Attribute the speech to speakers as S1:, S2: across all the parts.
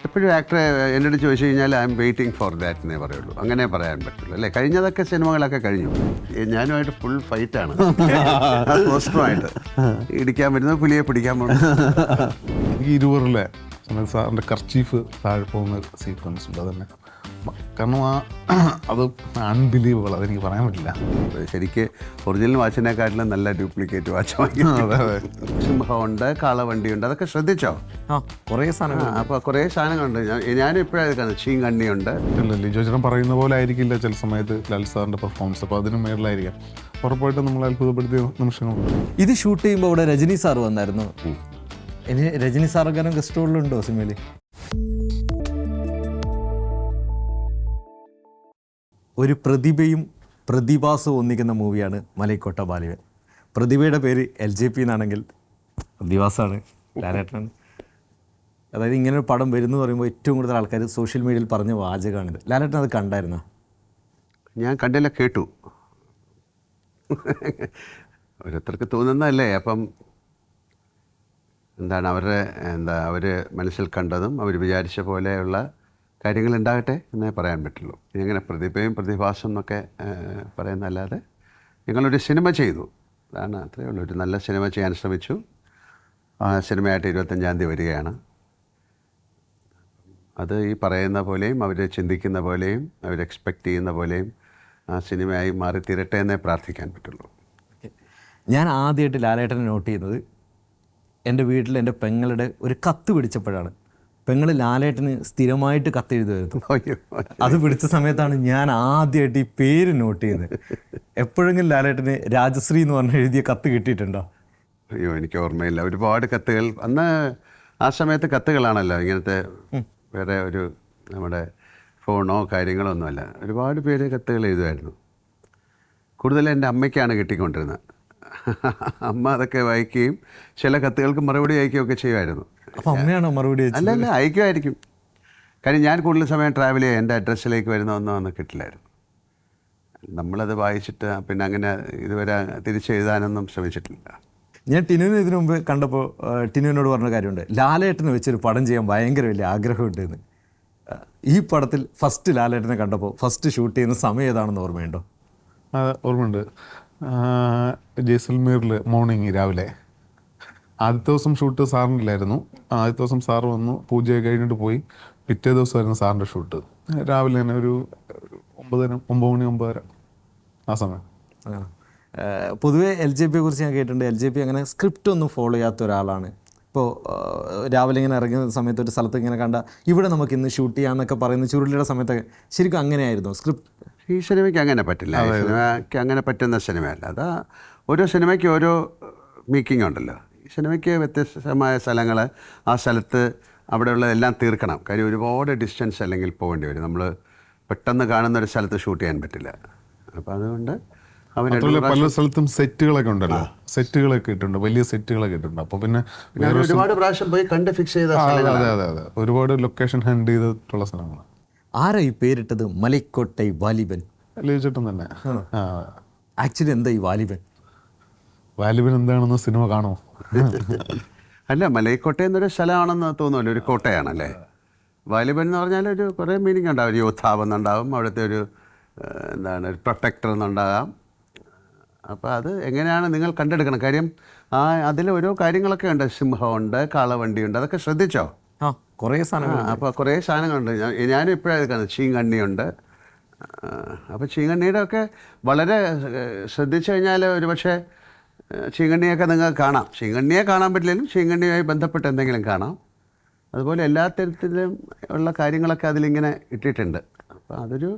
S1: എപ്പോഴും ആക്ടറെ എന്നോട് ചോദിച്ചു കഴിഞ്ഞാൽ I M waiting for that എന്നേ പറയുള്ളൂ. അങ്ങനെ പറയാൻ പറ്റുള്ളൂ അല്ലേ. കഴിഞ്ഞതൊക്കെ സിനിമകളൊക്കെ കഴിഞ്ഞു. ഞാനുമായിട്ട് ഫുൾ ഫൈറ്റാണ്. പോസ്റ്ററുമായിട്ട് ഇടിക്കാൻ വരുന്നത് പുലിയെ പിടിക്കാൻ പോകുന്നത്.
S2: എനിക്ക് ഇരുവറിലെ സമയത്ത് സാറിൻ്റെ കർച്ചീഫ് താഴെ പോകുന്ന സീക്വൻസ് ഉണ്ട്. അതന്നെ കാരണം അത് അൺബിലീവബിൾ, അതെനിക്ക് പറയാൻ പറ്റില്ല.
S1: ശരിക്ക് ഒറിജിനൽ വാച്ചിനെക്കാട്ടിലും നല്ല ഡ്യൂപ്ലിക്കേറ്റ് വാച്ച് വാങ്ങി. സിംഹമുണ്ട്, കാളവണ്ടിയുണ്ട്, അതൊക്കെ ശ്രദ്ധിച്ചോ?
S3: കുറേ സാധനങ്ങൾ.
S1: അപ്പോൾ കുറേ സാധനങ്ങളുണ്ട്. ഞാനും ഇപ്പോഴാണ് കാണുന്നത്. ചീങ്കണ്ണിയുണ്ട്.
S2: ഇല്ല ലിജോ ചേട്ടൻ പറയുന്ന പോലെ ആയിരിക്കില്ല ചില സമയത്ത് ലാൽ സാറിൻ്റെ പെർഫോമൻസ്. അപ്പോൾ അതിന് മേളിലായിരിക്കാം. ഉറപ്പായിട്ടും നമ്മൾ അത്ഭുതപ്പെടുത്തിയ നിമിഷങ്ങളുണ്ട്.
S3: ഇത് ഷൂട്ട് ചെയ്യുമ്പോൾ ഇവിടെ രജനി സാർ വന്നായിരുന്നു. ഇനി രജനി സാറൊക്കെ ഗസ്റ്റ് റോളിലുണ്ടോ സിനിമയിൽ? ഒരു പ്രതിഭയും പ്രതിഭാസവും ഒന്നിക്കുന്ന മൂവിയാണ് മലൈക്കോട്ട ബാലിബൻ. പ്രതിഭയുടെ പേര് LJP എന്നാണെങ്കിൽ പ്രതിഭാസമാണ് ലാലേട്ടനാണ്. അതായത് ഇങ്ങനൊരു പടം വരുന്നു പറയുമ്പോൾ ഏറ്റവും കൂടുതൽ ആൾക്കാർ സോഷ്യൽ മീഡിയയിൽ പറഞ്ഞ വാചകമാണിത്. ലാലേട്ടൻ അത് കണ്ടായിരുന്നോ?
S1: ഞാൻ കണ്ടില്ല, കേട്ടു. ഓരോരുത്തർക്ക് തോന്നുന്നതല്ലേ. അപ്പം എന്താണ് അവർ മനസ്സിൽ കണ്ടതും അവർ വിചാരിച്ച പോലെയുള്ള കാര്യങ്ങൾ ഉണ്ടാകട്ടെ എന്നേ പറയാൻ പറ്റുള്ളൂ. ഇങ്ങനെ പ്രതിഭയും പ്രതിഭാസം എന്നൊക്കെ പറയുന്നതല്ലാതെ ഞങ്ങളൊരു സിനിമ ചെയ്തു, അതാണ് അത്രയേ ഉള്ളൂ. ഒരു നല്ല സിനിമ ചെയ്യാൻ ശ്രമിച്ചു. ആ സിനിമയായിട്ട് 25-ാം തീയതി വരികയാണ്. അത് ഈ പറയുന്ന പോലെയും അവർ ചിന്തിക്കുന്ന പോലെയും അവർ എക്സ്പെക്റ്റ് ചെയ്യുന്ന പോലെയും ആ സിനിമയായി മാറിത്തീരട്ടെ എന്നേ പ്രാർത്ഥിക്കാൻ പറ്റുള്ളൂ.
S3: ഞാൻ ആദ്യമായിട്ട് ലാലേട്ടനെ നോട്ട് ചെയ്യുന്നത് എൻ്റെ വീട്ടിൽ എൻ്റെ പെങ്ങളുടെ ഒരു കത്ത് പിടിച്ചപ്പോഴാണ്. പെങ്ങൾ ലാലേട്ടന് സ്ഥിരമായിട്ട് കത്തെഴുതുമായിരുന്നു. അത് പിടിച്ച സമയത്താണ് ഞാൻ ആദ്യമായിട്ട് ഈ പേര് നോട്ട് ചെയ്യുന്നത്. എപ്പോഴെങ്കിലും ലാലേട്ടന് രാജശ്രീ എന്ന് പറഞ്ഞ് എഴുതിയ കത്ത് കിട്ടിയിട്ടുണ്ടോ?
S1: അയ്യോ, എനിക്ക് ഓർമ്മയില്ല. ഒരുപാട് കത്തുകൾ അന്ന് ആ സമയത്ത് കത്തുകളാണല്ലോ. ഇങ്ങനത്തെ വേറെ ഒരു നമ്മുടെ ഫോണോ കാര്യങ്ങളോ ഒന്നുമല്ല. ഒരുപാട് പേര് കത്തുകൾ എഴുതുമായിരുന്നു. കൂടുതൽ എൻ്റെ അമ്മയ്ക്കാണ് കിട്ടിക്കൊണ്ടിരുന്നത്. അമ്മ അതൊക്കെ വായിക്കുകയും ചില കത്തുകൾക്ക് മറുപടി അയക്കുകയൊക്കെ ചെയ്യുമായിരുന്നു.
S3: അപ്പോൾ അമ്മയാണോ മറുപടി?
S1: അല്ലല്ല, അയക്കുമായിരിക്കും. കാര്യം ഞാൻ കൂടുതൽ സമയം ട്രാവൽ ചെയ്യാൻ എൻ്റെ അഡ്രസ്സിലേക്ക് വരുന്നൊന്നും അന്ന് കിട്ടില്ലായിരുന്നു. നമ്മളത് വായിച്ചിട്ട് പിന്നെ അങ്ങനെ ഇതുവരെ തിരിച്ചെഴുതാനൊന്നും ശ്രമിച്ചിട്ടില്ല.
S3: ഞാൻ ടിനുവിന് ഇതിനു മുമ്പ് കണ്ടപ്പോൾ ടിനുവിനോട് പറഞ്ഞ കാര്യമുണ്ട്, ലാലേട്ടനെ വെച്ചൊരു പടം ചെയ്യാൻ ഭയങ്കര വലിയ ആഗ്രഹമുണ്ടെന്ന്. ഈ പടത്തിൽ ഫസ്റ്റ് ലാലേട്ടനെ കണ്ടപ്പോൾ ഫസ്റ്റ് ഷൂട്ട് ചെയ്യുന്ന സമയം ഏതാണെന്ന് ഓർമ്മയുണ്ടോ?
S2: ഓർമ്മയുണ്ട്. ജയ്സൽമീറിൽ മോർണിംഗ് രാവിലെ ആദ്യത്തെ ദിവസം ഷൂട്ട് സാറിനില്ലായിരുന്നു. ആദ്യത്തെ ദിവസം സാറ് വന്നു, പൂജയൊക്കെ കഴിഞ്ഞിട്ട് പോയി. പിറ്റേ ദിവസമായിരുന്നു സാറിൻ്റെ ഷൂട്ട്. രാവിലെ തന്നെ ഒരു 9 മണി 9:30 ആ സമയം.
S3: പൊതുവേ LJPയെ കുറിച്ച് ഞാൻ കേട്ടിട്ടുണ്ട്. LJP അങ്ങനെ സ്ക്രിപ്റ്റ് ഒന്നും ഫോളോ ചെയ്യാത്ത ഒരാളാണ്. ഇപ്പോൾ രാവിലെ ഇങ്ങനെ ഇറങ്ങുന്ന സമയത്ത് ഒരു സ്ഥലത്ത് ഇങ്ങനെ കണ്ട ഇവിടെ നമുക്ക് ഇന്ന് ഷൂട്ട് ചെയ്യാമെന്നൊക്കെ പറയുന്ന ചുരുളിയുടെ സമയത്തൊക്കെ ശരിക്കും അങ്ങനെയായിരുന്നു സ്ക്രിപ്റ്റ്?
S1: ഈ സിനിമയ്ക്ക് അങ്ങനെ പറ്റില്ല. ഈ സിനിമയ്ക്ക് അങ്ങനെ പറ്റുന്ന സിനിമയല്ല. അത് ഓരോ സിനിമയ്ക്ക് ഓരോ മേക്കിംഗ് ഉണ്ടല്ലോ. ഈ സിനിമയ്ക്ക് വ്യത്യസ്തമായ സ്ഥലങ്ങൾ, ആ സ്ഥലത്ത് അവിടെയുള്ളതെല്ലാം തീർക്കണം. കാര്യം ഒരുപാട് ഡിസ്റ്റൻസ് അല്ലെങ്കിൽ പോകേണ്ടി വരും. നമ്മൾ പെട്ടെന്ന് കാണുന്ന ഒരു സ്ഥലത്ത് ഷൂട്ട് ചെയ്യാൻ പറ്റില്ല. അപ്പോൾ അതുകൊണ്ട്
S2: പല സ്ഥലത്തും സെറ്റുകളൊക്കെ ഉണ്ടല്ലോ, സെറ്റുകളൊക്കെ ഇട്ടുണ്ട്, വലിയ സെറ്റുകളൊക്കെ ഇട്ടുണ്ട്. അപ്പോൾ പിന്നെ
S1: ഒരുപാട് പ്രാവശ്യം പോയി കണ്ട് ഫിക്സ് ചെയ്ത.
S2: അതെ, ഒരുപാട് ലൊക്കേഷൻ ഹാൻഡ് ചെയ്തിട്ടുള്ള സ്ഥലങ്ങളാണ്.
S3: ആരാ ഈ പേരിട്ടത് മലൈക്കോട്ടൈ വാലിബൻ?
S2: ലിജോട്ടൻ തന്നെ.
S3: ആക്ച്വലി എന്താ ഈ വാലിബൻ?
S2: വാലിബൻ എന്താണെന്ന് സിനിമ കാണുമോ?
S1: അല്ല, മലൈക്കോട്ട എന്നൊരു സ്ഥലമാണെന്ന് തോന്നുമല്ലോ, ഒരു കോട്ടയാണല്ലേ. വാലിബൻ എന്ന് പറഞ്ഞാൽ ഒരു കുറേ മീനിങ് ഉണ്ടാവും. ഒരു യോദ്ധാവ് എന്നുണ്ടാവും, അവിടുത്തെ ഒരു ഒരു പ്രൊട്ടക്ടർ എന്നുണ്ടാകാം. അപ്പോൾ അത് എങ്ങനെയാണ് നിങ്ങൾ കണ്ടെടുക്കണം. കാര്യം അതിൽ ഓരോ കാര്യങ്ങളൊക്കെ ഉണ്ട്. സിംഹമുണ്ട്, കാളവണ്ടിയുണ്ട്, അതൊക്കെ ശ്രദ്ധിച്ചോ?
S3: കുറേ സാധനങ്ങൾ.
S1: അപ്പോൾ കുറേ സാധനങ്ങളുണ്ട്. ഞാനും ഇപ്പോഴാണ് കാണുന്നത്. ചീങ്കണ്ണിയുണ്ട്. അപ്പോൾ ചീങ്കണ്ണിയുടെ ഒക്കെ വളരെ ശ്രദ്ധിച്ചു കഴിഞ്ഞാൽ ഒരുപക്ഷെ ചീങ്കണ്ണിയൊക്കെ നിങ്ങൾക്ക് കാണാം. ചീങ്കണ്ണിയെ കാണാൻ പറ്റില്ലെങ്കിലും ചീങ്കണ്ണിയുമായി ബന്ധപ്പെട്ട് എന്തെങ്കിലും കാണാം. അതുപോലെ എല്ലാ തരത്തിലും ഉള്ള കാര്യങ്ങളൊക്കെ അതിലിങ്ങനെ ഇട്ടിട്ടുണ്ട്. അപ്പോൾ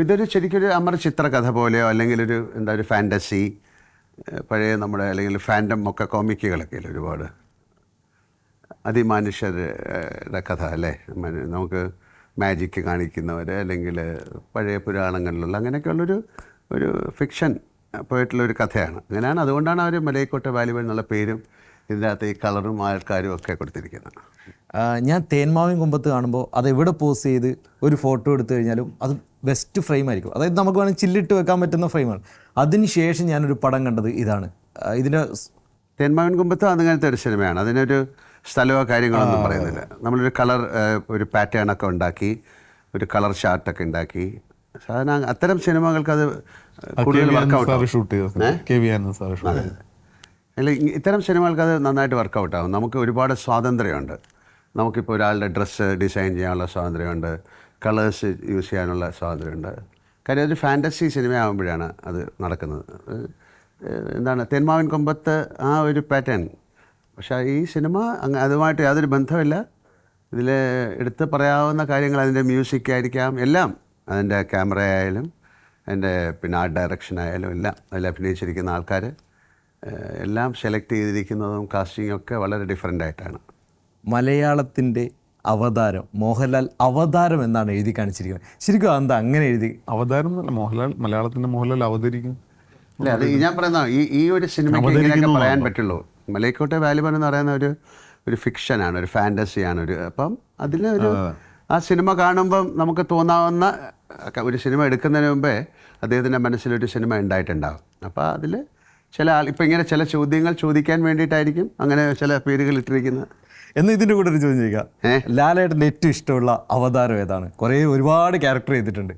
S1: ഇതൊരു ശരിക്കൊരു അമർ ചിത്രകഥ പോലെയോ അല്ലെങ്കിൽ ഒരു ഫാൻറ്റസി, പഴയ നമ്മുടെ അല്ലെങ്കിൽ ഫാൻഡം ഒക്കെ കോമിക്കുകളൊക്കെ അല്ലേ, ഒരുപാട് അതിമാനുഷ്യരുടെ കഥ അല്ലേ. നമുക്ക് മാജിക്ക് കാണിക്കുന്നവർ അല്ലെങ്കിൽ പഴയ പുരാണങ്ങളിലുള്ള അങ്ങനെയൊക്കെയുള്ളൊരു ഫിക്ഷൻ പോയിട്ടുള്ളൊരു കഥയാണ്. അങ്ങനെയാണ്. അതുകൊണ്ടാണ് അവർ മലൈക്കോട്ട വാലിബൻ എന്നുള്ള പേരും ഇതിൻ്റെ അകത്ത് ഈ കളറും ആൾക്കാരും ഒക്കെ കൊടുത്തിരിക്കുന്നത്.
S3: ഞാൻ തേന്മാവിൻ കുമ്പത്ത് കാണുമ്പോൾ അത് എവിടെ പോസ്റ്റ് ചെയ്ത് ഒരു ഫോട്ടോ എടുത്തു കഴിഞ്ഞാലും അത് ബെസ്റ്റ് ഫ്രെയിം ആയിരിക്കും. അതായത് നമുക്ക് വേണമെങ്കിൽ ചില്ലിട്ട് വെക്കാൻ പറ്റുന്ന ഫ്രെയിമാണ്. അതിനുശേഷം ഞാനൊരു പടം കണ്ടത് ഇതാണ്. ഇതിൻ്റെ
S1: തേന്മാവിൻ കുമ്പത്ത് അങ്ങനത്തെ ഒരു സിനിമയാണ്. അതിനൊരു സ്ഥലമോ കാര്യങ്ങളൊന്നും പറയുന്നില്ല. നമ്മളൊരു കളർ ഒരു പാറ്റേണൊക്കെ ഉണ്ടാക്കി, ഒരു കളർ ചാർട്ടൊക്കെ ഉണ്ടാക്കി. സാധാരണ അത്തരം സിനിമകൾക്ക് അത് കൂടുതൽ വർക്കൗട്ട്
S2: ഷൂട്ട് ചെയ്തത്.
S1: അല്ല, ഇത്തരം സിനിമകൾക്ക് അത് നന്നായിട്ട് വർക്കൗട്ട് ആകും. നമുക്ക് ഒരുപാട് സ്വാതന്ത്ര്യമുണ്ട്. നമുക്കിപ്പോൾ ഒരാളുടെ ഡ്രസ്സ് ഡിസൈൻ ചെയ്യാനുള്ള സ്വാതന്ത്ര്യമുണ്ട്, കളേഴ്സ് യൂസ് ചെയ്യാനുള്ള സ്വാതന്ത്ര്യമുണ്ട്. കാര്യം അതൊരു ഫാൻറ്റസി സിനിമയാകുമ്പോഴാണ് അത് നടക്കുന്നത്. എന്താണ് തേന്മാവിൻ കൊമ്പത്ത് ആ ഒരു പാറ്റേൺ. പക്ഷേ ഈ സിനിമ അതുമായിട്ട് യാതൊരു ബന്ധമില്ല. ഇതിൽ എടുത്ത് പറയാവുന്ന കാര്യങ്ങൾ അതിൻ്റെ മ്യൂസിക് ആയിരിക്കാം, എല്ലാം, അതിൻ്റെ ക്യാമറ ആയാലും അതിൻ്റെ പിന്നെ ആർട്ട് ഡയറക്ഷൻ ആയാലും എല്ലാം, അതിൽ അഭിനയിച്ചിരിക്കുന്ന ആൾക്കാർ എല്ലാം സെലക്ട് ചെയ്തിരിക്കുന്നതും കാസ്റ്റിംഗ് ഒക്കെ വളരെ ഡിഫറെൻ്റ് ആയിട്ടാണ്.
S3: മലയാളത്തിൻ്റെ അവതാരം മോഹൻലാൽ അവതാരം എന്നാണ് എഴുതി കാണിച്ചിരിക്കുന്നത്. ശരിക്കും എന്താ അങ്ങനെ എഴുതി?
S2: അവതാരം എന്നല്ല, മോഹൻലാൽ, മലയാളത്തിൻ്റെ മോഹൻലാൽ അവതരിക്കും.
S1: അല്ല, അത് ഞാൻ പറയുന്ന ഈ ഒരു സിനിമയ്ക്ക് ഇങ്ങനെയൊക്കെ പറയാൻ പറ്റുള്ളൂ. മലൈക്കോട്ടെ വാലിബൻ എന്ന് പറയുന്ന ഒരു ഫിക്ഷനാണ്, ഒരു ഫാൻറ്റസിയാണ്. അപ്പം അതിലൊരു ആ സിനിമ കാണുമ്പം നമുക്ക് തോന്നാവുന്ന ഒരു സിനിമ എടുക്കുന്നതിന് മുമ്പേ അദ്ദേഹത്തിൻ്റെ മനസ്സിലൊരു സിനിമ ഉണ്ടായിട്ടുണ്ടാകും. അപ്പോൾ അതിൽ ചില ഇപ്പം ഇങ്ങനെ ചില ചോദ്യങ്ങൾ ചോദിക്കാൻ വേണ്ടിയിട്ടായിരിക്കും അങ്ങനെ ചില പേരുകൾ ഇട്ടിരിക്കുന്നത്.
S3: എന്ന് ഇതിൻ്റെ കൂടെ ഒരു ചോദ്യം ചോദിക്കാം, ലാലേട്ടൻ്റെ ഏറ്റവും ഇഷ്ടമുള്ള അവതാരം ഏതാണ്? ഒരുപാട് ക്യാരക്ടർ ചെയ്തിട്ടുണ്ട്.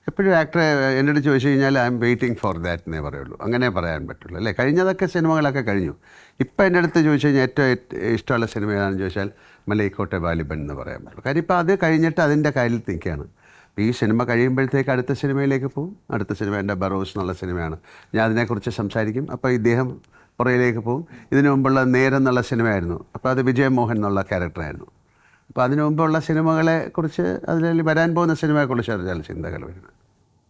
S1: എപ്പോഴും ആക്ടറെ എൻ്റെ അടുത്ത് ചോദിച്ചു കഴിഞ്ഞാൽ I M waiting for that എന്നേ പറയുള്ളൂ. അങ്ങനെ പറയാൻ പറ്റുള്ളൂ അല്ലേ. കഴിഞ്ഞതൊക്കെ സിനിമകളൊക്കെ കഴിഞ്ഞു. ഇപ്പം എൻ്റെ അടുത്ത് ചോദിച്ചു കഴിഞ്ഞാൽ ഏറ്റവും ഇഷ്ടമുള്ള സിനിമ ഏതാണെന്ന് ചോദിച്ചാൽ മലൈക്കോട്ടെ വാലിബൻ എന്ന് പറയാൻ പറ്റുള്ളൂ. കാര്യം ഇപ്പോൾ അത് കഴിഞ്ഞിട്ട് അതിൻ്റെ കയ്യിൽ നിൽക്കുകയാണ്. ഈ സിനിമ കഴിയുമ്പോഴത്തേക്ക് അടുത്ത സിനിമയിലേക്ക് പോകും. അടുത്ത സിനിമ എൻ്റെ ബറോസ് എന്നുള്ള സിനിമയാണ്. ഞാൻ അതിനെക്കുറിച്ച് സംസാരിക്കും. അപ്പോൾ ഇദ്ദേഹം പുറയിലേക്ക് പോകും. ഇതിനു മുമ്പുള്ള നേരം എന്നുള്ള സിനിമയായിരുന്നു. അപ്പോൾ അത് വിജയ് മോഹൻ എന്നുള്ള ക്യാരക്ടറായിരുന്നു. അപ്പോൾ അതിനു മുമ്പുള്ള സിനിമകളെ കുറിച്ച് അതിൽ വരാൻ പോകുന്ന സിനിമയെക്കുറിച്ച് ചില ചിന്തകൾ വരുന്നത്.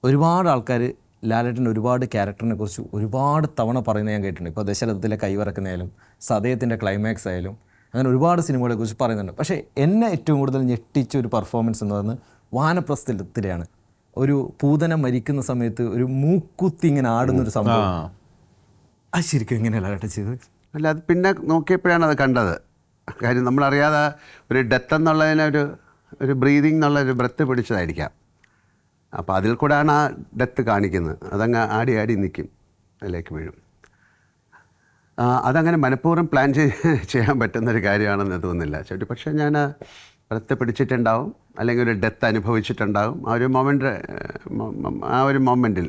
S3: ഒരുപാട് ആൾക്കാർ ലാലേട്ടൻ്റെ ഒരുപാട് ക്യാരക്ടറിനെ കുറിച്ച് ഒരുപാട് തവണ പറയുന്നത് ഞാൻ കേട്ടിട്ടുണ്ട്. ഇപ്പോൾ ദശരഥത്തിലെ കൈവറക്കുന്നതായാലും സതയത്തിൻ്റെ ക്ലൈമാക്സ് ആയാലും അങ്ങനെ ഒരുപാട് സിനിമകളെ കുറിച്ച് പറയുന്നുണ്ട്. പക്ഷേ എന്നെ ഏറ്റവും കൂടുതൽ ഞെട്ടിച്ച ഒരു പെർഫോമൻസ് എന്ന് പറയുന്നത് വാനപ്രസ്ഥത്തിലെയാണ്. ഒരു പൂതന മരിക്കുന്ന സമയത്ത് ഒരു മൂക്കുത്തി ഇങ്ങനെ ആടുന്നൊരു സംഭവം. അത് ശരിക്കും എങ്ങനെയല്ല ലാലേട്ടൻ ചെയ്തത്?
S1: അല്ല, അത് പിന്നെ നോക്കിയപ്പോഴാണ് അത് കണ്ടത്. കാര്യം നമ്മളറിയാതെ ഒരു ഡെത്ത് എന്നുള്ളതിനെ ഒരു ബ്രീതിങ് എന്നുള്ള ഒരു ബ്രെത്ത് പിടിച്ചതായിരിക്കാം. അപ്പോൾ അതിൽ കൂടെയാണ് ആ ഡെത്ത് കാണിക്കുന്നത്. അതങ്ങ് ആടി ആടി നിൽക്കും, അതിലേക്ക് വീഴും. അതങ്ങനെ മനഃപൂർവ്വം പ്ലാൻ ചെയ്യാൻ പറ്റുന്നൊരു കാര്യമാണെന്ന് തോന്നുന്നില്ല. പക്ഷേ ഞാൻ ബ്രെത്ത് പിടിച്ചിട്ടുണ്ടാവും, അല്ലെങ്കിൽ ഒരു ഡെത്ത് അനുഭവിച്ചിട്ടുണ്ടാവും. ആ ഒരു മൊമെൻറ്റിൽ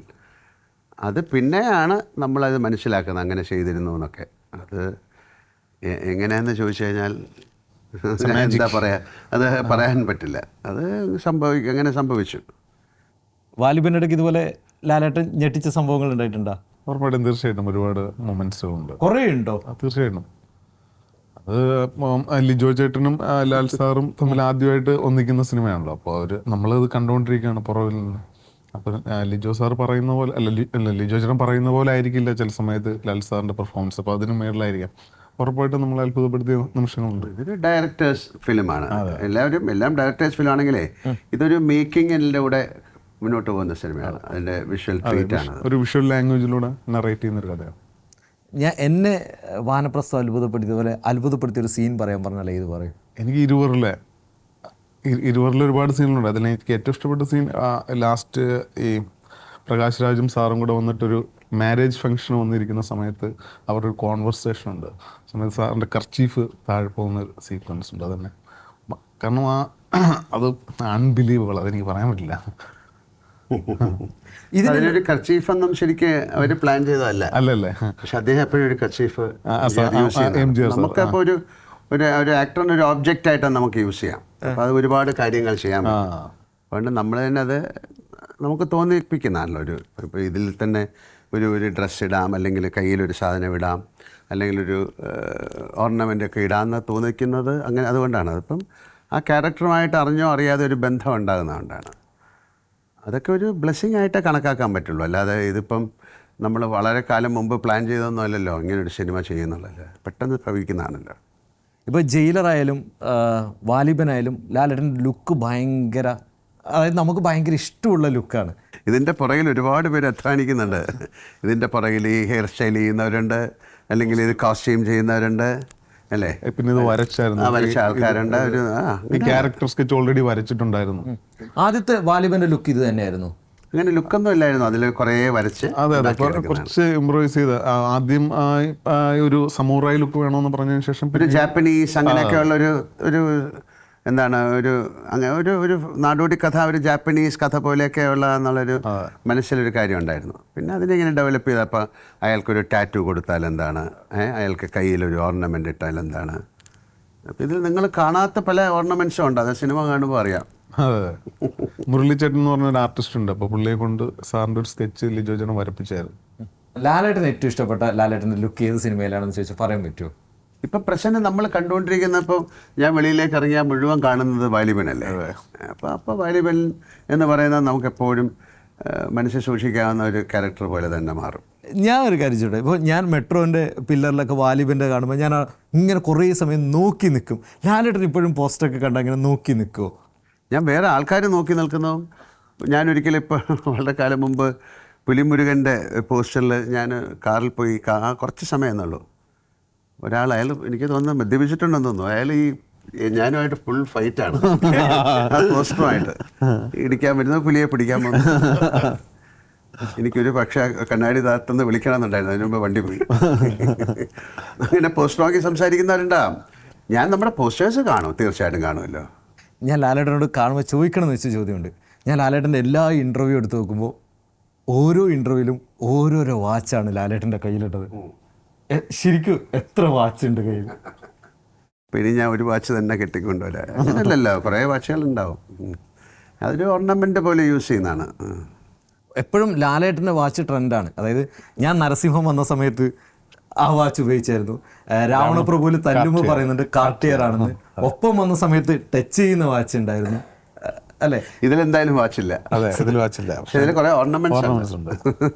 S1: അത് പിന്നെയാണ് നമ്മളത് മനസ്സിലാക്കുന്നത് അങ്ങനെ ചെയ്തിരുന്നു എന്നൊക്കെ. അത് എങ്ങനെയാണെന്ന് ചോദിച്ചു കഴിഞ്ഞാൽ എന്താ പറയുക, അത് പറയാൻ പറ്റില്ല. അത് അങ്ങനെ സംഭവിച്ചു.
S3: വാലിബൻ്റെ ഇടയ്ക്ക് ഇതുപോലെ ലാലേട്ടൻ ഞെട്ടിച്ച സംഭവങ്ങൾ ഉണ്ടായിട്ടുണ്ടോ?
S2: ഉറപ്പായിട്ടും, തീർച്ചയായിട്ടും ഒരുപാട് മൊമെന്റ്സുകളുണ്ട്.
S3: കുറേ ഉണ്ടോ?
S2: തീർച്ചയായിട്ടും. അത് ലിജോ ചേട്ടനും ലാൽ സാറും തമ്മിൽ ആദ്യമായിട്ട് ഒന്നിക്കുന്ന സിനിമയാണല്ലോ. അപ്പോൾ നമ്മളത് കണ്ടുകൊണ്ടിരിക്കുകയാണ് പുറകിൽ നിന്ന്. അപ്പം ലിജോ സാർ പറയുന്ന പോലെ അല്ല ലിജോ ചേട്ടൻ പറയുന്ന പോലെ ആയിരിക്കില്ല ചില സമയത്ത് ലാൽ സാറിൻ്റെ പെർഫോമൻസ്. അപ്പോൾ അതിന് മേളിലായിരിക്കാം. ഉറപ്പായിട്ടും നമ്മളെ അത്ഭുതപ്പെടുത്തിയ നിമിഷങ്ങളുണ്ട്.
S1: ഇതൊരു ഡയറക്ടേഴ്സ് ഫിലിമാണ്. എല്ലാം ഡയറക്ടേഴ്സ് ഫിലിം ആണെങ്കിലേ ഇതൊരു മേക്കിങ്ങിൻ്റെ കൂടെ മുന്നോട്ട് പോകുന്ന സിനിമയാണ്. അതിൻ്റെ വിഷ്വൽ ട്രീറ്റാണ്.
S2: ഒരു വിഷ്വൽ ലാംഗ്വേജിലൂടെ നറേറ്റ് ചെയ്യുന്നൊരു കഥയാണ്.
S3: എന്നെ വാനപ്രസ്ഥം അത്ഭുതപ്പെടുത്തിയൊരു സീൻ പറയാൻ പറഞ്ഞാൽ ഇത് പറയും.
S2: എനിക്ക് ഇരുവറിലെ ഒരുപാട് സീനുകളുണ്ട്. അതിൽ എനിക്ക് ഏറ്റവും ഇഷ്ടപ്പെട്ട സീൻ ലാസ്റ്റ് ഈ പ്രകാശ് രാജും സാറും കൂടെ വന്നിട്ടൊരു മാരേജ് ഫംഗ്ഷൻ വന്നിരിക്കുന്ന സമയത്ത് അവരൊരു കോൺവെർസേഷൻ ഉണ്ട്. സമയത്ത് സാറിൻ്റെ കർച്ചീഫ് താഴെ പോകുന്ന ഒരു സീക്വൻസ് ഉണ്ട്. അതന്നെ കാരണം അത് അൺബിലീവബിൾ. അതെനിക്ക് പറയാൻ പറ്റില്ല.
S1: ഇതിനൊരു കർച്ചീഫൊന്നും ശരിക്കും അവർ പ്ലാൻ ചെയ്തതല്ല.
S2: അല്ലല്ലേ.
S1: പക്ഷെ അദ്ദേഹം എപ്പോഴും ഒരു കർച്ചീഫ് നമുക്കപ്പോൾ ഒരു ആക്ടറിന് ഒരു ഒബ്ജക്റ്റ് ആയിട്ടാണ് നമുക്ക് യൂസ് ചെയ്യാം. അപ്പോൾ അത് ഒരുപാട് കാര്യങ്ങൾ ചെയ്യാൻ പറ്റും. അതുകൊണ്ട് നമ്മൾ തന്നെ അത് നമുക്ക് തോന്നിപ്പിക്കുന്നതാണല്ലോ. ഇപ്പോൾ ഇതിൽ തന്നെ ഒരു ഡ്രസ്സ് ഇടാം, അല്ലെങ്കിൽ കയ്യിലൊരു സാധനം ഇടാം, അല്ലെങ്കിൽ ഒരു ഓർണമെൻ്റ് ഒക്കെ ഇടാമെന്ന് തോന്നിക്കുന്നത് അങ്ങനെ. അതുകൊണ്ടാണ് അതിപ്പം ആ ക്യാരക്ടറുമായിട്ട് അറിഞ്ഞോ അറിയാതെ ഒരു ബന്ധം ഉണ്ടാകുന്നതുകൊണ്ടാണ്. അതൊക്കെ ഒരു ബ്ലെസ്സിങ് ആയിട്ടേ കണക്കാക്കാൻ പറ്റുള്ളൂ. അല്ലാതെ ഇതിപ്പം നമ്മൾ വളരെ കാലം മുമ്പ് പ്ലാൻ ചെയ്തൊന്നും അല്ലല്ലോ ഇങ്ങനൊരു സിനിമ ചെയ്യുന്നുള്ളല്ലോ. പെട്ടെന്ന് ഭവിക്കുന്നതാണല്ലോ.
S3: ഇപ്പോൾ ജയിലറായാലും വാലിബനായാലും ലാലേട്ടൻ്റെ ലുക്ക് ഭയങ്കര, അതായത് നമുക്ക് ഭയങ്കര ഇഷ്ടമുള്ള ലുക്കാണ്.
S1: ഇതിൻ്റെ പുറകിൽ ഒരുപാട് പേര് അധ്വാനിക്കുന്നുണ്ട്. ഇതിൻ്റെ പുറകിൽ ഈ ഹെയർ സ്റ്റൈൽ ചെയ്യുന്നവരുണ്ട്, അല്ലെങ്കിൽ ഇത് കോസ്റ്റ്യൂം ചെയ്യുന്നവരുണ്ട്, അല്ലേ?
S2: പിന്നെ ഇത് വരച്ച
S1: ആൾക്കാരുണ്ട്.
S2: ഈ ക്യാരക്ടർ സ്കെച്ച് ഓൾറെഡി വരച്ചിട്ടുണ്ടായിരുന്നു.
S3: ആദ്യത്തെ വാലിബൻ്റെ ലുക്ക് ഇത് തന്നെയായിരുന്നു.
S1: അങ്ങനെ ലുക്കൊന്നും ഇല്ലായിരുന്നു, അതിൽ കുറേ വരച്ച്
S2: അതെ അതെ
S1: ഉണ്ടാക്കിയെടുക്കുന്നതാണ്.
S2: കുറച്ച് ഇമ്പ്രൂവൈസ് ചെയ്ത് ആദ്യം ഒരു സമൂറായി ലുക്ക് വേണമെന്ന് പറഞ്ഞതിന് ശേഷം
S1: ഒരു ജാപ്പനീസ് അങ്ങനെയൊക്കെയുള്ള ഒരു എന്താണ് അങ്ങനെ ഒരു നാടോടി കഥ, ഒരു ജാപ്പനീസ് കഥ പോലെയൊക്കെയുള്ള എന്നുള്ളൊരു മനസ്സിലൊരു കാര്യം ഉണ്ടായിരുന്നു. പിന്നെ അതിനെങ്ങനെ ഡെവലപ്പ് ചെയ്തപ്പോൾ അയാൾക്കൊരു ടാറ്റു കൊടുത്താൽ എന്താണ്, അയാൾക്ക് കയ്യിലൊരു ഓർണമെൻ്റ് ഇട്ടാൽ എന്താണ്. അപ്പോൾ ഇതിൽ നിങ്ങൾ കാണാത്ത പല ഓർണമെൻറ്റ്സും ഉണ്ട്, അത് സിനിമ കാണുമ്പോൾ അറിയാം.
S2: അതെ, മുരളിച്ചേട്ടൻ എന്ന് പറഞ്ഞൊരു ആർട്ടിസ്റ്റ് ഉണ്ട്. അപ്പോൾ പുള്ളിയെ കൊണ്ട് സാറിൻ്റെ ഒരു സ്കെച്ച് ലിജോ ചേട്ടൻ വരപ്പിച്ചായിരുന്നു.
S3: ലാലേട്ടന് ഏറ്റവും ഇഷ്ടപ്പെട്ട ലാലേട്ടൻ്റെ ലുക്ക് ഏത് സിനിമയിലാണെന്ന് ചോദിച്ചാൽ പറയാൻ പറ്റുമോ?
S1: ഇപ്പം പ്രശ്നം നമ്മൾ കണ്ടുകൊണ്ടിരിക്കുന്നപ്പോൾ ഞാൻ വെളിയിലേക്ക് ഇറങ്ങിയാൽ മുഴുവൻ കാണുന്നത് വാലിബനല്ലേ. അപ്പോൾ വാലിബൻ എന്ന് പറയുന്നത് നമുക്കെപ്പോഴും മനസ്സിൽ സൂക്ഷിക്കാവുന്ന ഒരു ക്യാരക്ടർ പോലെ തന്നെ മാറും.
S3: ഞാൻ ഒരു കാര്യം ചോട്ടെ, ഇപ്പോൾ ഞാൻ മെട്രോൻ്റെ പില്ലറിലൊക്കെ വാലിബൻ്റെ കാണുമ്പോൾ ഞാൻ ഇങ്ങനെ കുറേ സമയം നോക്കി നിൽക്കും. ലാലേട്ടൻ ഇപ്പോഴും പോസ്റ്ററൊക്കെ കണ്ടാൽ ഇങ്ങനെ നോക്കി നിൽക്കുമോ?
S1: ഞാൻ വേറെ ആൾക്കാർ നോക്കി നിൽക്കുന്നതും, ഞാനൊരിക്കലും ഇപ്പോൾ വളരെ കാലം മുമ്പ് പുലിമുരുകൻ്റെ പോസ്റ്ററിൽ ഞാൻ കാറിൽ പോയി കുറച്ച് സമയം എന്നുള്ളൂ, അയാൾ എനിക്ക് തോന്നുന്നു മദ്യപിച്ചിട്ടുണ്ടെന്ന് തോന്നുന്നു. അയാൾ ഞാനുമായിട്ട് ഫുൾ ഫൈറ്റാണ് പോസ്റ്ററുമായിട്ട്. ഇടിക്കാൻ വരുന്നത് പുലിയെ പിടിക്കാൻ വന്നു. എനിക്കൊരു പക്ഷേ കണ്ണാടി താത്തെന്ന് വിളിക്കണമെന്നുണ്ടായിരുന്നു, അതിന് മുമ്പ് വണ്ടി പോയി. അങ്ങനെ പോസ്റ്റർ നോക്കി സംസാരിക്കുന്നവരുണ്ടാവും. ഞാൻ നമ്മുടെ പോസ്റ്റേഴ്സ് കാണും, തീർച്ചയായിട്ടും കാണുമല്ലോ.
S3: ഞാൻ ലാലേട്ടനോട് കാണുമ്പോൾ ചോദിക്കണമെന്ന് വെച്ച ചോദ്യമുണ്ട്. ഞാൻ ലാലേട്ടൻ്റെ എല്ലാ ഇൻ്റർവ്യൂ എടുത്ത് നോക്കുമ്പോൾ ഓരോ ഇൻ്റർവ്യൂവിലും ഓരോരോ വാച്ചാണ് ലാലേട്ടൻ്റെ കയ്യിലിട്ടത്. ശരിക്കും എത്ര വാച്ച് ഉണ്ട് കയ്യിൽ?
S1: പിന്നെ ഞാൻ ഒരു വാച്ച് തന്നെ കെട്ടിക്കൊണ്ടുവരാം അങ്ങനെയല്ലല്ലോ, കുറേ വാച്ചുകളുണ്ടാവും. അതൊരു ഓർണമെൻ്റ് പോലെ യൂസ് ചെയ്യുന്നതാണ്.
S3: എപ്പോഴും ലാലേട്ടൻ്റെ വാച്ച് ട്രെൻഡാണ്. അതായത് ഞാൻ നരസിംഹം വന്ന സമയത്ത് ആ വാച്ച് ഉപയോഗിച്ചായിരുന്നു. രാവണപ്രഭുവിൽ തല്ലുമ്പോൾ പറയുന്നുണ്ട് കാർട്ടിയർ ആണെന്ന്. ഒപ്പം വന്ന സമയത്ത് ടച്ച് ചെയ്യുന്ന വാച്ച് ഉണ്ടായിരുന്നു അല്ലേ?
S1: ഇതിലെന്തായാലും വാച്ചില്ല.
S2: അതെ, ഇതിൽ വാച്ചില്ല,
S1: പക്ഷേ ഇതിൽ കുറേ ഓർണമെന്റ്സ് ഉണ്ട്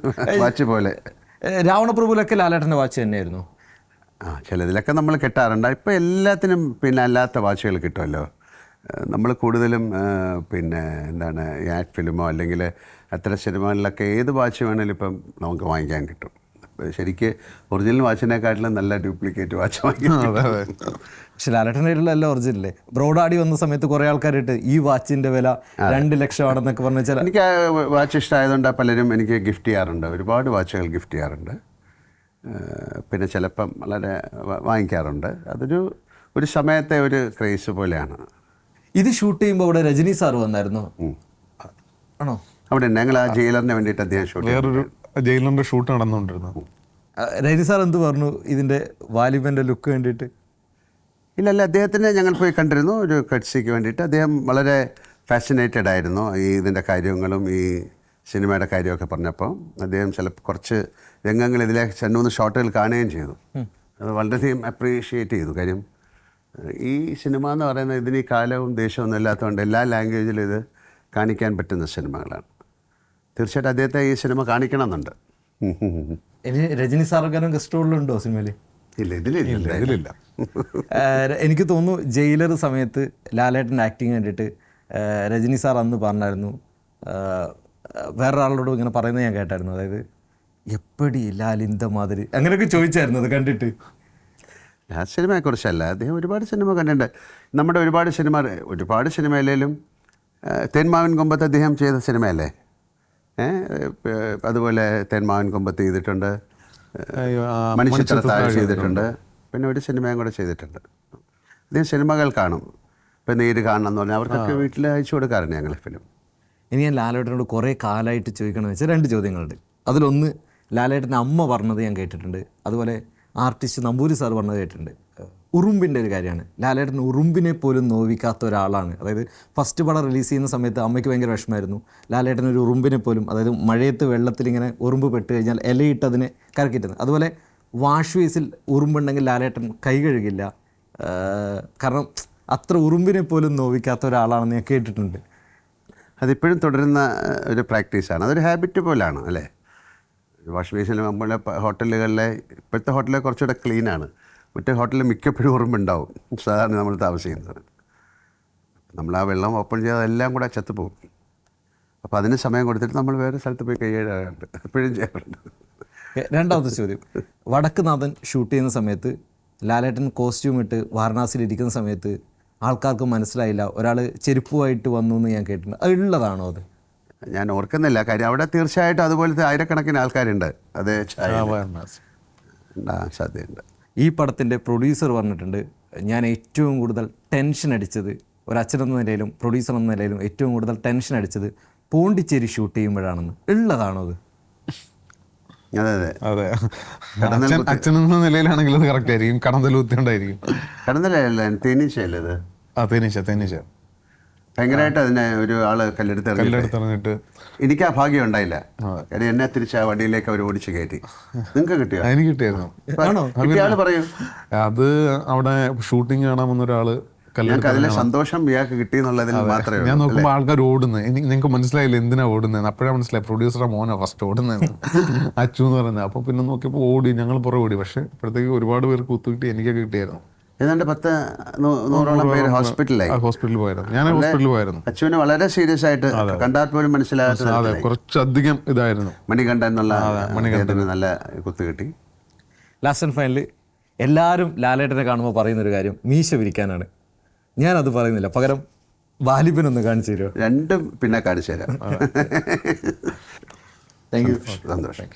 S1: വാച്ച് പോലെ.
S3: രാവണപ്രഭുവിലൊക്കെ ലാലേട്ടൻ്റെ വാച്ച് തന്നെയായിരുന്നു.
S1: ചിലതിലൊക്കെ നമ്മൾ കെട്ടാറുണ്ട്. ഇപ്പോൾ എല്ലാത്തിനും പിന്നെ അല്ലാത്ത വാച്ചുകൾ കിട്ടുമല്ലോ. നമ്മൾ കൂടുതലും പിന്നെ എന്താണ് ആഡ് ഫിലിമോ അല്ലെങ്കിൽ അത്തരം സിനിമകളിലൊക്കെ ഏത് വാച്ച് വേണമെങ്കിലും ഇപ്പം നമുക്ക് വാങ്ങിക്കാൻ കിട്ടും. ശരിക്ക് ഒറിജിനൽ വാച്ചിനെക്കാട്ടിലും നല്ല ഡ്യൂപ്ലിക്കേറ്റ് വാച്ച് വാങ്ങിക്കാം.
S3: പക്ഷെ ലാലേട്ടൻ്റെ എല്ലാം ഒറിജിനല്ലേ. ബ്രോഡാഡി വന്ന സമയത്ത് കുറേ ആൾക്കാരായിട്ട് ഈ വാച്ചിൻ്റെ വില 2 ലക്ഷമാണെന്നൊക്കെ പറഞ്ഞു വെച്ചാൽ
S1: എനിക്ക് ആ വാച്ച് ഇഷ്ടമായതുകൊണ്ട് പലരും എനിക്ക് ഗിഫ്റ്റ് ചെയ്യാറുണ്ട്, ഒരുപാട് വാച്ചുകൾ ഗിഫ്റ്റ് ചെയ്യാറുണ്ട്. പിന്നെ ചിലപ്പം വളരെ വാങ്ങിക്കാറുണ്ട്. ഒരു സമയത്തെ ഒരു ക്രേസ് പോലെയാണ്.
S3: ഇത് ഷൂട്ട് ചെയ്യുമ്പോൾ അവിടെ രജനി സാർ വന്നായിരുന്നു ആണോ?
S1: അവിടെ ഞങ്ങൾ ആ ജയിലറിന് വേണ്ടിയിട്ട് അദ്ദേഹം ഷൂട്ട്
S2: വേറൊരു ജയിലറിൻ്റെ ഷൂട്ട് നടന്നുകൊണ്ടിരുന്നു.
S3: രജനി സാർ എന്ത് പറഞ്ഞു ഇതിൻ്റെ വാലിബൻ്റെ ലുക്ക് വേണ്ടിയിട്ട്?
S1: ഇല്ലല്ല, അദ്ദേഹത്തിനെ ഞങ്ങൾ പോയി കണ്ടിരുന്നു ഒരു കട്സിക്ക് വേണ്ടിയിട്ട്. അദ്ദേഹം വളരെ ഫാസിനേറ്റഡ് ആയിരുന്നു ഇതിൻ്റെ കാര്യങ്ങളും ഈ സിനിമയുടെ കാര്യമൊക്കെ പറഞ്ഞപ്പോൾ. അദ്ദേഹം കുറച്ച് രംഗങ്ങൾ ഇതിലെ 2-3 ഷോട്ടുകൾ കാണുകയും ചെയ്തു. അത് വളരെയധികം അപ്രീഷിയേറ്റ് ചെയ്തു. കാര്യം ഈ സിനിമ എന്ന് പറയുന്നത് ഇതിന് ഈ കാലവും ദേശവും ഒന്നും ഇല്ലാത്തതുകൊണ്ട് എല്ലാ ലാംഗ്വേജിലും ഇത് കാണിക്കാൻ പറ്റുന്ന സിനിമകളാണ്. തീർച്ചയായിട്ടും അദ്ദേഹത്തെ ഈ സിനിമ കാണിക്കണമെന്നുണ്ട്.
S3: ഇനി രജനി സാർക്കാരും ഗസ്റ്റ് റോളിലുണ്ടോ സിനിമയിൽ?
S1: ഇല്ല, ഇതിലില്ല.
S3: എനിക്ക് തോന്നുന്നു ജയിലർ സമയത്ത് ലാലേട്ടൻ്റെ ആക്ടിങ് കണ്ടിട്ട് രജനി സാർ അന്ന് പറഞ്ഞായിരുന്നു, വേറൊരാളോട് ഇങ്ങനെ പറയുന്നത് ഞാൻ കേട്ടായിരുന്നു. അതായത് എപ്പടി ലാലിന്ത മാതിരി അങ്ങനെയൊക്കെ ചോദിച്ചായിരുന്നു അത് കണ്ടിട്ട്.
S1: ആ സിനിമയെക്കുറിച്ചല്ല, അദ്ദേഹം ഒരുപാട് സിനിമ കണ്ടിട്ടുണ്ട്. നമ്മുടെ ഒരുപാട് സിനിമയിലും തേന്മാവിൻ കൊമ്പത്ത് അദ്ദേഹം ചെയ്ത സിനിമയല്ലേ. അതുപോലെ തേന്മാവിൻ കൊമ്പത്ത് ചെയ്തിട്ടുണ്ട്, മനുഷ്യത്താഴ് ചെയ്തിട്ടുണ്ട്, പിന്നെ ഒരു സിനിമയും കൂടെ ചെയ്തിട്ടുണ്ട്. അദ്ദേഹം സിനിമകൾ കാണും. ഇപ്പം നേര് കാണണം എന്ന് പറഞ്ഞാൽ അവർക്കൊക്കെ വീട്ടിൽ അയച്ചു കൊടുക്കാറുണ്ട് ഞങ്ങൾ ഫിലിം.
S3: ഇനി ഞാൻ ലാലേട്ടനോട് കുറേ കാലമായിട്ട് ചോദിക്കണമെന്ന് വെച്ചാൽ 2 ചോദ്യങ്ങളുണ്ട്. അതിലൊന്ന് ലാലേട്ടൻ്റെ അമ്മ പറഞ്ഞത് ഞാൻ കേട്ടിട്ടുണ്ട്, അതുപോലെ ആർട്ടിസ്റ്റ് നമ്പൂരി സാർ പറഞ്ഞത് കേട്ടിട്ടുണ്ട്. ഉറുമ്പിൻ്റെ ഒരു കാര്യമാണ്. ലാലേട്ടൻ ഉറുമ്പിനെ പോലും നോവിക്കാത്ത ഒരാളാണ്. അതായത് ഫസ്റ്റ് പടം റിലീസ് ചെയ്യുന്ന സമയത്ത് അമ്മയ്ക്ക് ഭയങ്കര വിഷമമായിരുന്നു. ലാലേട്ടൻ ഒരു ഉറുമ്പിനെ പോലും, അതായത് മഴയത്ത് വെള്ളത്തിലിങ്ങനെ ഉറുമ്പ് പെട്ട് കഴിഞ്ഞാൽ ഇലയിട്ട് അതിനെ കറക്കിയിട്ടുന്നത്. അതുപോലെ വാഷ് ബേസിൽ ഉറുമ്പുണ്ടെങ്കിൽ ലാലേട്ടൻ കൈ കഴുകില്ല, കാരണം അത്ര ഉറുമ്പിനെ പോലും നോവിക്കാത്ത ഒരാളാണെന്ന് ഞാൻ കേട്ടിട്ടുണ്ട്.
S1: അതിപ്പോഴും തുടരുന്ന ഒരു പ്രാക്ടീസാണ്, അതൊരു ഹാബിറ്റ് പോലാണ് അല്ലേ. വാഷ് ബേസിൽ നമ്മളെ ഹോട്ടലുകളിലെ ഇപ്പോഴത്തെ ഹോട്ടലിൽ കുറച്ചുകൂടെ ക്ലീനാണ്. മറ്റേ ഹോട്ടലിൽ മിക്കപ്പോഴും ഉറുമ്പുണ്ടാവും സാധാരണ നമ്മൾ താമസിക്കുന്നത്. നമ്മൾ ആ വെള്ളം ഓപ്പൺ ചെയ്താൽ അതെല്ലാം കൂടെ ചത്തുപോകും. അപ്പോൾ അതിന് സമയം കൊടുത്തിട്ട് നമ്മൾ വേറെ സ്ഥലത്ത് പോയി കൈയ്യാറുണ്ട്, എപ്പോഴും ചെയ്യാറുണ്ട്.
S3: രണ്ടാമത്തെ ചോദ്യം, വടക്കുനാഥൻ ഷൂട്ട് ചെയ്യുന്ന സമയത്ത് ലാലേട്ടൻ കോസ്റ്റ്യൂം ഇട്ട് വാരണാസിയിൽ ഇരിക്കുന്ന സമയത്ത് ആൾക്കാർക്ക് മനസ്സിലായില്ല, ഒരാൾ ചെരുപ്പുമായിട്ട് വന്നു എന്ന് ഞാൻ കേട്ടിട്ടുണ്ട്. അത് ഉള്ളതാണോ? അത്
S1: ഞാൻ ഓർക്കുന്നില്ല, കാര്യം അവിടെ തീർച്ചയായിട്ടും അതുപോലത്തെ ആയിരക്കണക്കിന് ആൾക്കാരുണ്ട്. അതേ ചായ ഉണ്ടാകാൻ സാധ്യതയുണ്ട്.
S3: ഈ പടത്തിൻ്റെ പ്രൊഡ്യൂസർ പറഞ്ഞിട്ടുണ്ട്, ഞാൻ ഏറ്റവും കൂടുതൽ ടെൻഷൻ അടിച്ചത്, ഒരച്ഛനെന്ന നിലയിലും പ്രൊഡ്യൂസർ എന്ന നിലയിലും ഏറ്റവും കൂടുതൽ ടെൻഷൻ അടിച്ചത് പോണ്ടിച്ചേരി ഷൂട്ട് ചെയ്യുമ്പോഴാണെന്ന്. ഉള്ളതാണോ അത്?
S1: അതെ
S2: അതെ. അച്ഛൻ എന്ന നിലയിലാണെങ്കിൽ അത് കറക്റ്റ് ആയിരിക്കും. കടന്തലൂത്തിണ്ടായിരിക്കും.
S1: കടന്നലല്ല, തേനീച്ചയല്ലേ അത്?
S2: തേനീച്ച
S1: ഭയങ്കരമായിട്ട് അതിനെ ഒരു ആള്
S2: കല്ലെടുത്തിറങ്ങിട്ട്
S1: എനിക്ക് ആ ഭാഗ്യം ഉണ്ടായില്ല. കാര്യം എന്നെ തിരിച്ച് ആ വണ്ടിയിലേക്ക് അവർ ഓടിച്ച് കയറ്റി. നിങ്ങൾക്ക് കിട്ടിയോ?
S2: എനിക്ക് കിട്ടിയായിരുന്നു.
S1: കിട്ടിയ ആള് പറയൂ.
S2: അത് അവിടെ ഷൂട്ടിങ് കാണാൻ വന്ന ഒരാള്
S1: ഞങ്ങൾക്ക് അതിലെ സന്തോഷം ഇയാൾക്ക് കിട്ടി എന്നുള്ളതിൽ മാത്രമേ.
S2: ഞാൻ നോക്കുമ്പോൾ ആൾക്കാർ ഓടുന്നത്, നിങ്ങൾക്ക് മനസ്സിലായില്ല എന്തിനാ ഓടുന്നത്. അപ്പോഴാണ് മനസ്സിലായി പ്രൊഡ്യൂസറുടെ മോനാ ഫസ്റ്റ് ഓടുന്നത്, അച്ചു എന്ന് പറയുന്നത്. അപ്പോൾ പിന്നെ നോക്കിയപ്പോൾ ഓടി, ഞങ്ങൾ പുറകെ ഓടി. പക്ഷേ ഇപ്പോഴത്തേക്ക് ഒരുപാട് പേർക്ക് കുത്തുകിട്ടി, എനിക്കൊക്കെ കിട്ടിയായിരുന്നു.
S1: ഏതാണ്ട് 100-100ഓളം പേര് ഹോസ്പിറ്റലിൽ പോയായിരുന്നു.
S2: ഞാൻ ഹോസ്പിറ്റലിൽ പോയായിരുന്നു.
S1: അച്ചുവിന് വളരെ സീരിയസ് ആയിട്ട്, കണ്ടാൽ പോലും മനസ്സിലാകാത്ത
S2: കുറച്ചധികം ഇതായിരുന്നു.
S1: മണികണ്ഠൻ എന്നുള്ള നല്ല കുത്ത് കിട്ടി.
S3: ലാസ്റ്റ് ആൻഡ് ഫൈനൽ എല്ലാവരും ലാലേട്ടനെ കാണുമ്പോൾ പറയുന്നൊരു കാര്യം മീശ വിരിക്കാനാണ്. ഞാനത് പറയുന്നില്ല, പകരം വാലിബനൊന്ന് കാണിച്ചു തരുമോ?
S1: രണ്ടും പിന്നെ കാണിച്ചു തരാം.
S3: Thank you.
S1: സന്തോഷം.